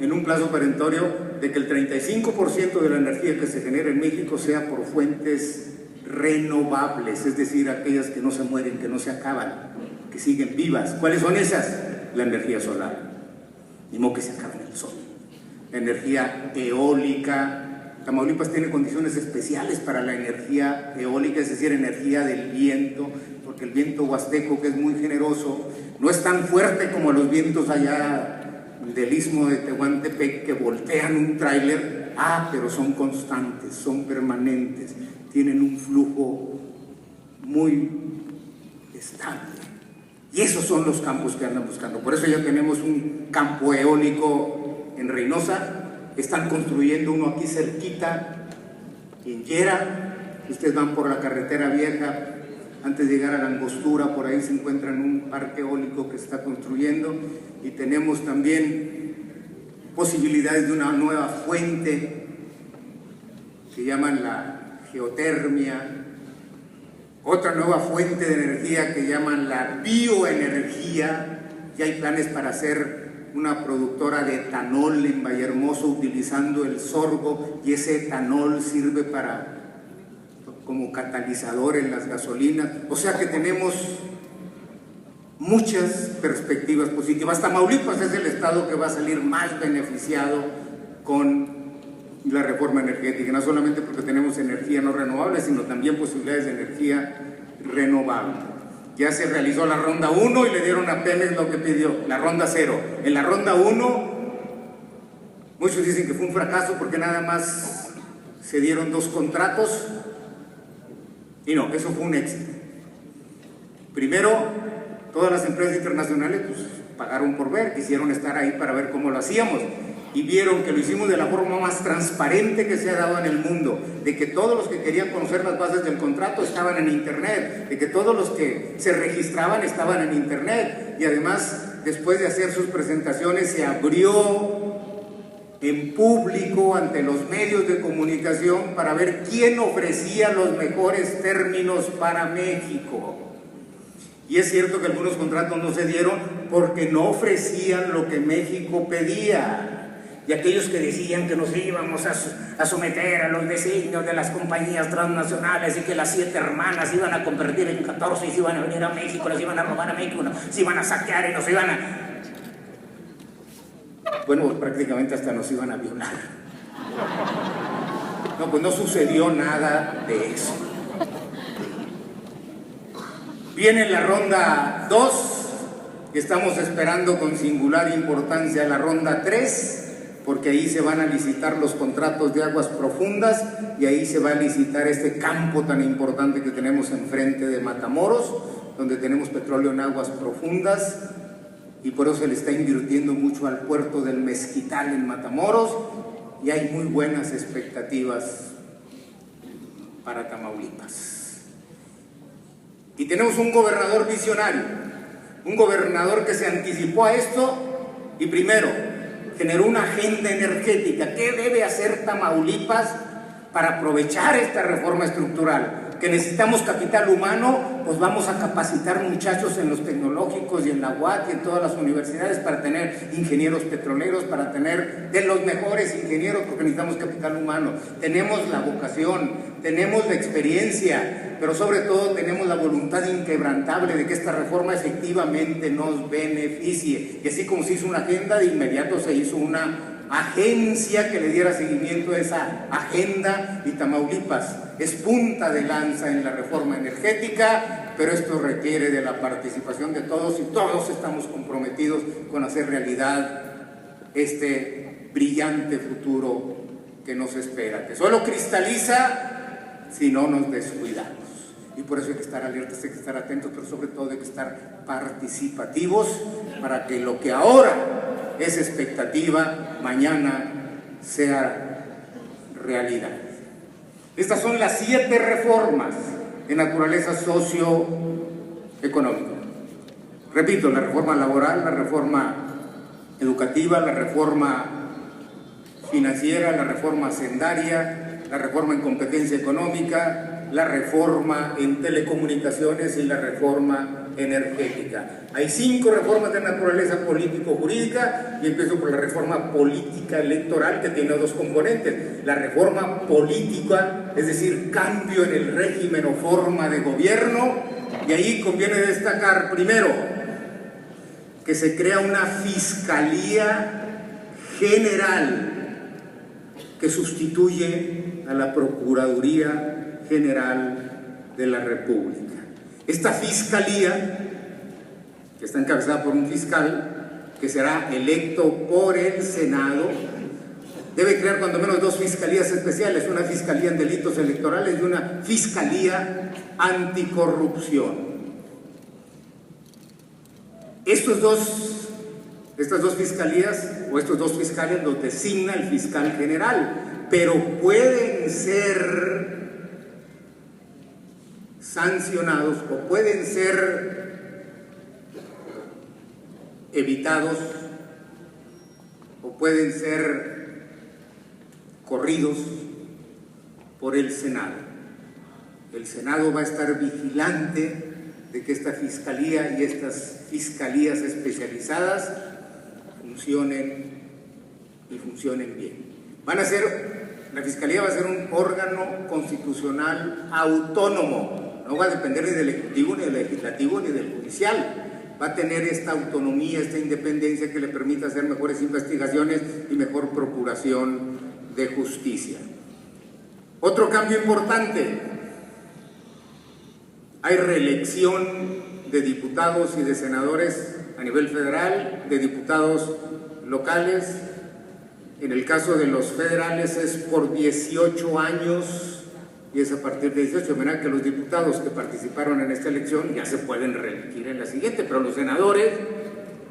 en un plazo perentorio, de que el 35% de la energía que se genera en México sea por fuentes renovables, es decir, aquellas que no se mueren, que no se acaban, que siguen vivas. ¿Cuáles son esas? La energía solar, ni modo que se acabe en el sol. La energía eólica. Tamaulipas tiene condiciones especiales para la energía eólica, es decir, energía del viento, porque el viento huasteco, que es muy generoso, no es tan fuerte como los vientos allá del istmo de Tehuantepec, que voltean un tráiler, pero son constantes, son permanentes, tienen un flujo muy estable. Y esos son los campos que andan buscando. Por eso ya tenemos un campo eólico en Reynosa, están construyendo uno aquí cerquita, en Yera. Ustedes van por la carretera vieja, antes de llegar a la Angostura, por ahí se encuentran un parque eólico que está construyendo, y tenemos también posibilidades de una nueva fuente que llaman la geotermia, otra nueva fuente de energía que llaman la bioenergía. Ya hay planes para hacer una productora de etanol en Vallehermoso utilizando el sorgo, y ese etanol sirve como catalizador en las gasolinas. O sea que tenemos muchas perspectivas positivas. Tamaulipas es el estado que va a salir más beneficiado con la reforma energética, no solamente porque tenemos energía no renovable, sino también posibilidades de energía renovable. Ya se realizó la ronda 1 y le dieron a Pemex lo que pidió, la ronda 0. En la ronda 1, muchos dicen que fue un fracaso porque nada más se dieron 2 contratos, y no, eso fue un éxito. Primero, todas las empresas internacionales pues pagaron por ver, quisieron estar ahí para ver cómo lo hacíamos, y vieron que lo hicimos de la forma más transparente que se ha dado en el mundo, de que todos los que querían conocer las bases del contrato estaban en internet, de que todos los que se registraban estaban en internet, y además después de hacer sus presentaciones se abrió en público ante los medios de comunicación para ver quién ofrecía los mejores términos para México. Y es cierto que algunos contratos no se dieron porque no ofrecían lo que México pedía. Y aquellos que decían que nos íbamos a someter a los designios de las compañías transnacionales y que las 7 hermanas iban a convertir en 14 y se iban a venir a México, las iban a robar a México, se iban a saquear y nos iban a... Bueno, pues prácticamente hasta nos iban a violar. No, pues no sucedió nada de eso. Viene la ronda 2, y estamos esperando con singular importancia la ronda 3, porque ahí se van a licitar los contratos de aguas profundas, y ahí se va a licitar este campo tan importante que tenemos enfrente de Matamoros, donde tenemos petróleo en aguas profundas, y por eso se le está invirtiendo mucho al puerto del Mezquital en Matamoros, y hay muy buenas expectativas para Tamaulipas. Y tenemos un gobernador visionario, un gobernador que se anticipó a esto y primero generó una agenda energética. ¿Qué debe hacer Tamaulipas para aprovechar esta reforma estructural? Que necesitamos capital humano, pues vamos a capacitar muchachos en los tecnológicos y en la UAT y en todas las universidades para tener ingenieros petroleros, para tener de los mejores ingenieros, porque necesitamos capital humano. Tenemos la vocación, tenemos la experiencia, pero sobre todo tenemos la voluntad inquebrantable de que esta reforma efectivamente nos beneficie. Y así como se hizo una agenda, de inmediato se hizo una agencia que le diera seguimiento a esa agenda, y Tamaulipas es punta de lanza en la reforma energética, pero esto requiere de la participación de todos, y todos estamos comprometidos con hacer realidad este brillante futuro que nos espera, que solo cristaliza si no nos descuidamos. Y por eso hay que estar alertas, hay que estar atentos, pero sobre todo hay que estar participativos para que lo que ahora es expectativa, mañana sea realidad. Estas son las 7 reformas de naturaleza socioeconómica. Repito, la reforma laboral, la reforma educativa, la reforma financiera, la reforma hacendaria, la reforma en competencia económica, la reforma en telecomunicaciones y la reforma energética. Hay 5 reformas de naturaleza político-jurídica, y empiezo por la reforma política electoral, que tiene 2 componentes. La reforma política, es decir, cambio en el régimen o forma de gobierno, y ahí conviene destacar primero que se crea una Fiscalía General que sustituye a la Procuraduría General de la República. Esta fiscalía, que está encabezada por un fiscal que será electo por el Senado, debe crear cuando menos 2 fiscalías especiales, una fiscalía en delitos electorales y una fiscalía anticorrupción. Estas dos fiscalías o estos 2 fiscales los designa el fiscal general, pero pueden ser sancionados o pueden ser evitados o pueden ser corridos por el Senado. El Senado va a estar vigilante de que esta fiscalía y estas fiscalías especializadas funcionen y funcionen bien. La fiscalía va a ser un órgano constitucional autónomo. No va a depender ni del Ejecutivo, ni del Legislativo, ni del Judicial. Va a tener esta autonomía, esta independencia que le permita hacer mejores investigaciones y mejor procuración de justicia. Otro cambio importante: hay reelección de diputados y de senadores a nivel federal, de diputados locales. En el caso de los federales es por 18 años, y es a partir de 18, de manera que los diputados que participaron en esta elección ya se pueden reelegir en la siguiente, pero los senadores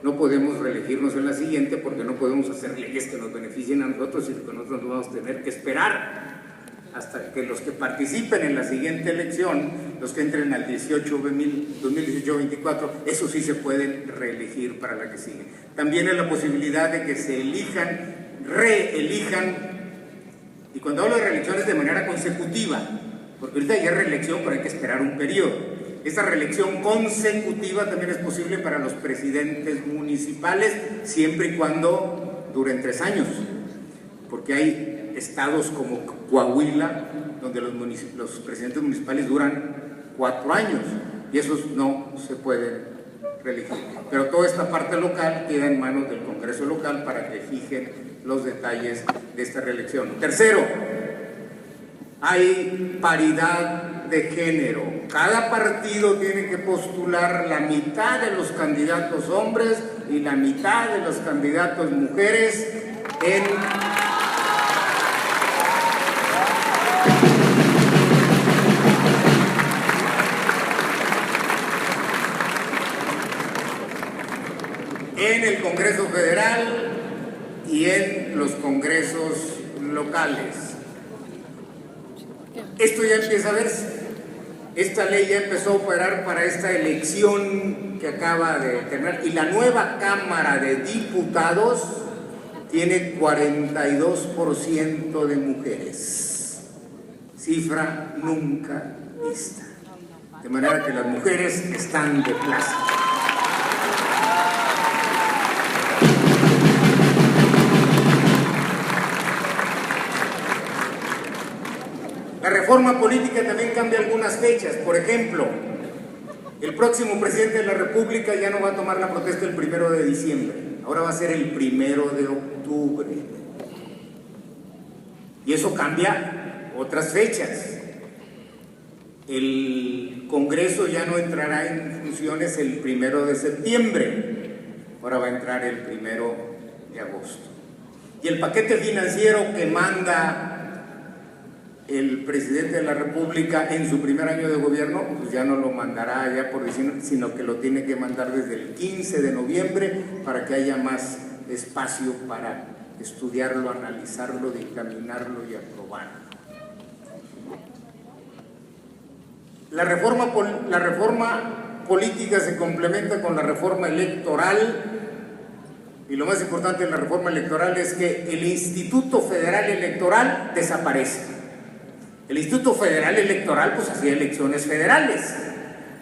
no podemos reelegirnos en la siguiente porque no podemos hacer leyes que nos beneficien a nosotros, y que nosotros vamos a tener que esperar hasta que los que participen en la siguiente elección, los que entren al 2018-24, eso sí se pueden reelegir para la que sigue. También hay la posibilidad de que se reelijan, y cuando hablo de reelecciones de manera consecutiva, porque ahorita ya es reelección, pero hay que esperar un periodo. Esta reelección consecutiva también es posible para los presidentes municipales, siempre y cuando duren 3 años, porque hay estados como Coahuila, donde los presidentes municipales duran 4 años, y esos no se pueden reelegir. Pero toda esta parte local queda en manos del Congreso local para que fijen los detalles de esta reelección. Tercero, hay paridad de género. Cada partido tiene que postular la mitad de los candidatos hombres y la mitad de los candidatos mujeres en el Congreso Federal y en los congresos locales. Esto ya empieza a verse. Esta ley ya empezó a operar para esta elección que acaba de terminar, y la nueva Cámara de Diputados tiene 42% de mujeres, cifra nunca vista, de manera que las mujeres están de plaza. La reforma política también cambia algunas fechas. Por ejemplo, el próximo presidente de la República ya no va a tomar la protesta el 1 de diciembre, ahora va a ser el 1 de octubre. Y eso cambia otras fechas. El Congreso ya no entrará en funciones el 1 de septiembre, ahora va a entrar el 1 de agosto. Y el paquete financiero que manda el presidente de la República en su primer año de gobierno, pues ya no lo mandará ya por decir, sino que lo tiene que mandar desde el 15 de noviembre para que haya más espacio para estudiarlo, analizarlo, dictaminarlo y aprobarlo. La reforma política se complementa con la reforma electoral, y lo más importante de la reforma electoral es que el Instituto Federal Electoral desaparece. El Instituto Federal Electoral pues hacía elecciones federales.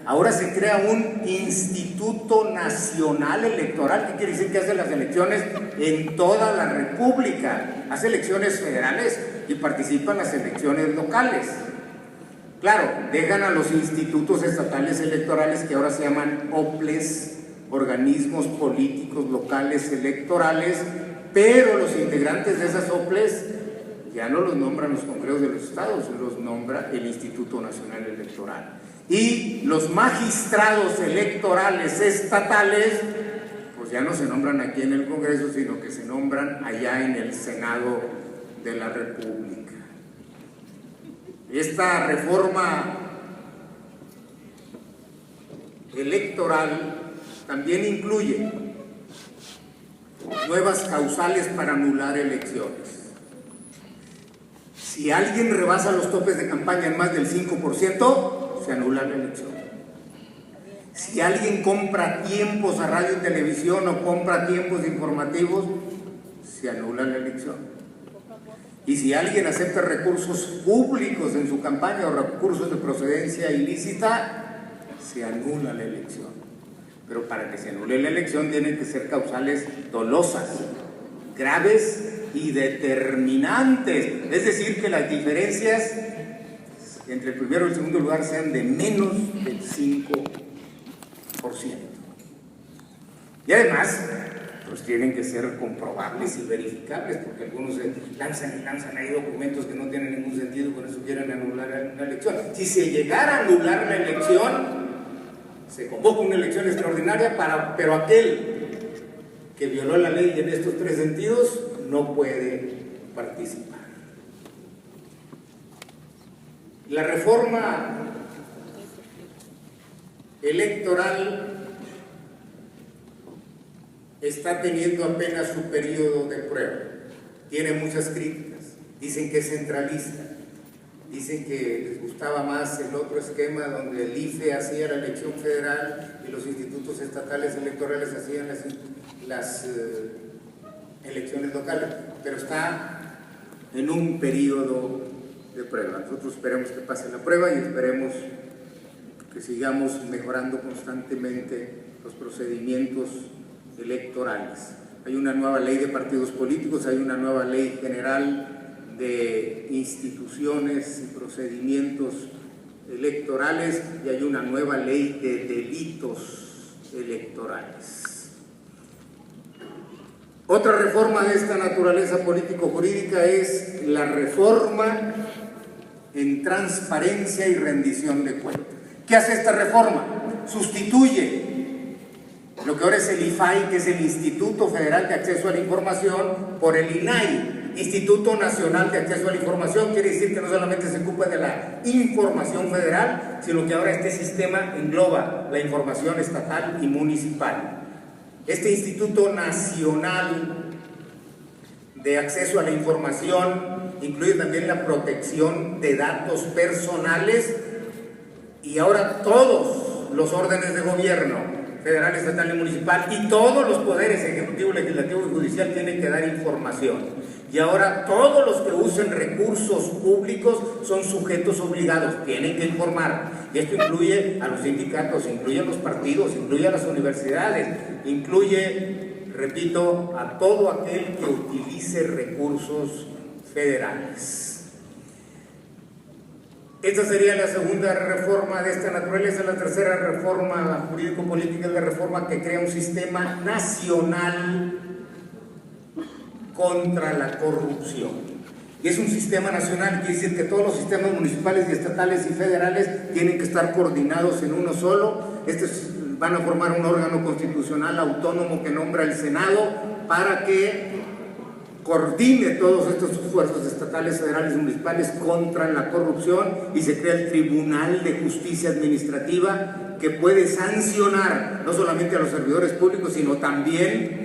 Ahora se crea un Instituto Nacional Electoral. ¿Qué quiere decir? Que hace las elecciones en toda la República. Hace elecciones federales y participa en las elecciones locales. Claro, dejan a los institutos estatales electorales, que ahora se llaman OPLES, organismos políticos locales electorales, pero los integrantes de esas OPLES ya no los nombran los congresos de los estados, los nombra el Instituto Nacional Electoral. Y los magistrados electorales estatales, pues ya no se nombran aquí en el Congreso, sino que se nombran allá en el Senado de la República. Esta reforma electoral también incluye nuevas causales para anular elecciones. Si alguien rebasa los topes de campaña en más del 5%, se anula la elección. Si alguien compra tiempos a radio y televisión o compra tiempos informativos, se anula la elección. Y si alguien acepta recursos públicos en su campaña o recursos de procedencia ilícita, se anula la elección. Pero para que se anule la elección tienen que ser causales dolosas, graves y determinantes. Es decir, que las diferencias entre el primero y el segundo lugar sean de menos del 5%. Y además, pues tienen que ser comprobables y verificables, porque algunos lanzan ahí documentos que no tienen ningún sentido, con eso quieren anular una elección. Si se llegara a anular la elección, se convoca una elección extraordinaria, pero aquel que violó la ley en estos tres sentidos no puede participar. La reforma electoral está teniendo apenas su periodo de prueba. Tiene muchas críticas. Dicen que es centralista. Dicen que les gustaba más el otro esquema donde el IFE hacía la elección federal y los institutos estatales electorales hacían las elecciones locales. Pero está en un periodo de prueba. Nosotros esperemos que pase la prueba y esperemos que sigamos mejorando constantemente los procedimientos electorales. Hay una nueva ley de partidos políticos, hay una nueva ley general de instituciones y procedimientos electorales y hay una nueva ley de delitos electorales. Otra reforma de esta naturaleza político-jurídica es la reforma en transparencia y rendición de cuentas. ¿Qué hace esta reforma? Sustituye lo que ahora es el IFAI, que es el Instituto Federal de Acceso a la Información, por el INAI, Instituto Nacional de Acceso a la Información. Quiere decir que no solamente se ocupa de la información federal, sino que ahora este sistema engloba la información estatal y municipal. Este Instituto Nacional de Acceso a la Información incluye también la protección de datos personales, y ahora todos los órdenes de gobierno, federal, estatal y municipal, y todos los poderes ejecutivo, legislativo y judicial tienen que dar información. Y ahora todos los que usen recursos públicos son sujetos obligados, tienen que informar. Y esto incluye a los sindicatos, incluye a los partidos, incluye a las universidades, incluye, repito, a todo aquel que utilice recursos federales. Esta sería la segunda reforma de esta naturaleza. La tercera reforma jurídico-política es la reforma que crea un sistema nacional contra la corrupción. Y es un sistema nacional, quiere decir que todos los sistemas municipales y estatales y federales tienen que estar coordinados en uno solo. Van a formar un órgano constitucional autónomo que nombra el Senado para que coordine todos estos esfuerzos estatales, federales y municipales contra la corrupción, y se crea el Tribunal de Justicia Administrativa que puede sancionar no solamente a los servidores públicos, sino también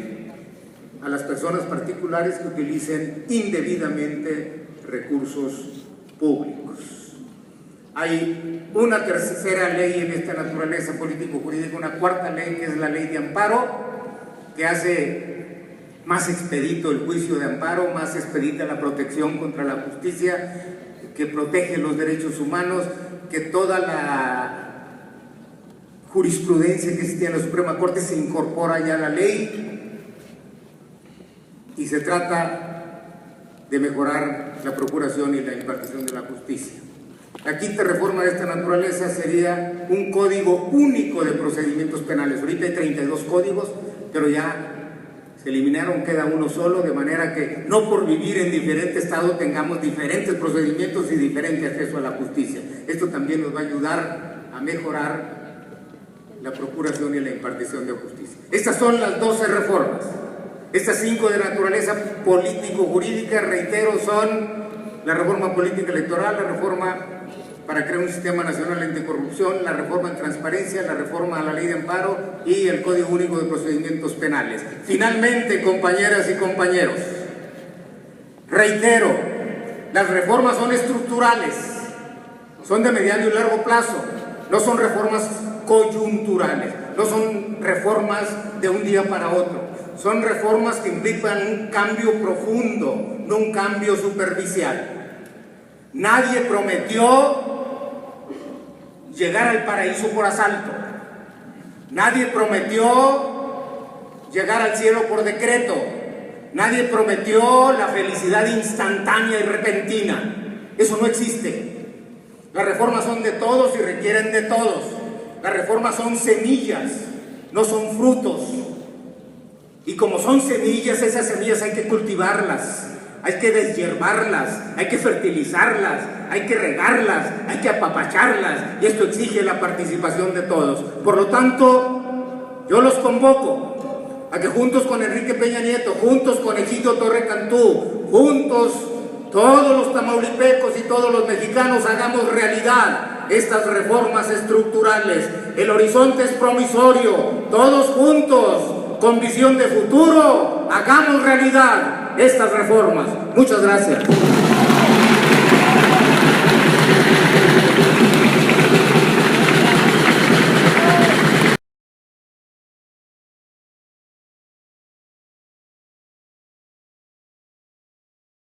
a las personas particulares que utilicen indebidamente recursos públicos. Hay una tercera ley en esta naturaleza político-jurídica, una cuarta ley, que es la ley de amparo, que hace más expedito el juicio de amparo, más expedita la protección contra la justicia, que protege los derechos humanos, que toda la jurisprudencia que existía en la Suprema Corte se incorpora ya a la ley, y se trata de mejorar la procuración y la impartición de la justicia. La quinta reforma de esta naturaleza sería un código único de procedimientos penales. Ahorita hay 32 códigos, pero ya se eliminaron, queda uno solo, de manera que no por vivir en diferente estado tengamos diferentes procedimientos y diferente acceso a la justicia. Esto también nos va a ayudar a mejorar la procuración y la impartición de justicia. Estas son las 12 reformas. Estas 5 de naturaleza político-jurídica, reitero, son la reforma política electoral, la reforma para crear un sistema nacional anticorrupción, la reforma en transparencia, la reforma a la ley de amparo y el Código Único de Procedimientos Penales. Finalmente, compañeras y compañeros, reitero, las reformas son estructurales, son de mediano y largo plazo, no son reformas coyunturales, no son reformas de un día para otro, son reformas que implican un cambio profundo, no un cambio superficial. Nadie prometió llegar al paraíso por asalto. Nadie prometió llegar al cielo por decreto. Nadie prometió la felicidad instantánea y repentina. Eso no existe. Las reformas son de todos y requieren de todos. Las reformas son semillas, no son frutos. Y como son semillas, esas semillas hay que cultivarlas, hay que deshiervarlas, hay que fertilizarlas, hay que regarlas, hay que apapacharlas, y esto exige la participación de todos. Por lo tanto, yo los convoco a que juntos con Enrique Peña Nieto, juntos con Egidio Torre Cantú, juntos todos los tamaulipecos y todos los mexicanos hagamos realidad estas reformas estructurales. El horizonte es promisorio, todos juntos, con visión de futuro, hagamos realidad estas reformas. Muchas gracias.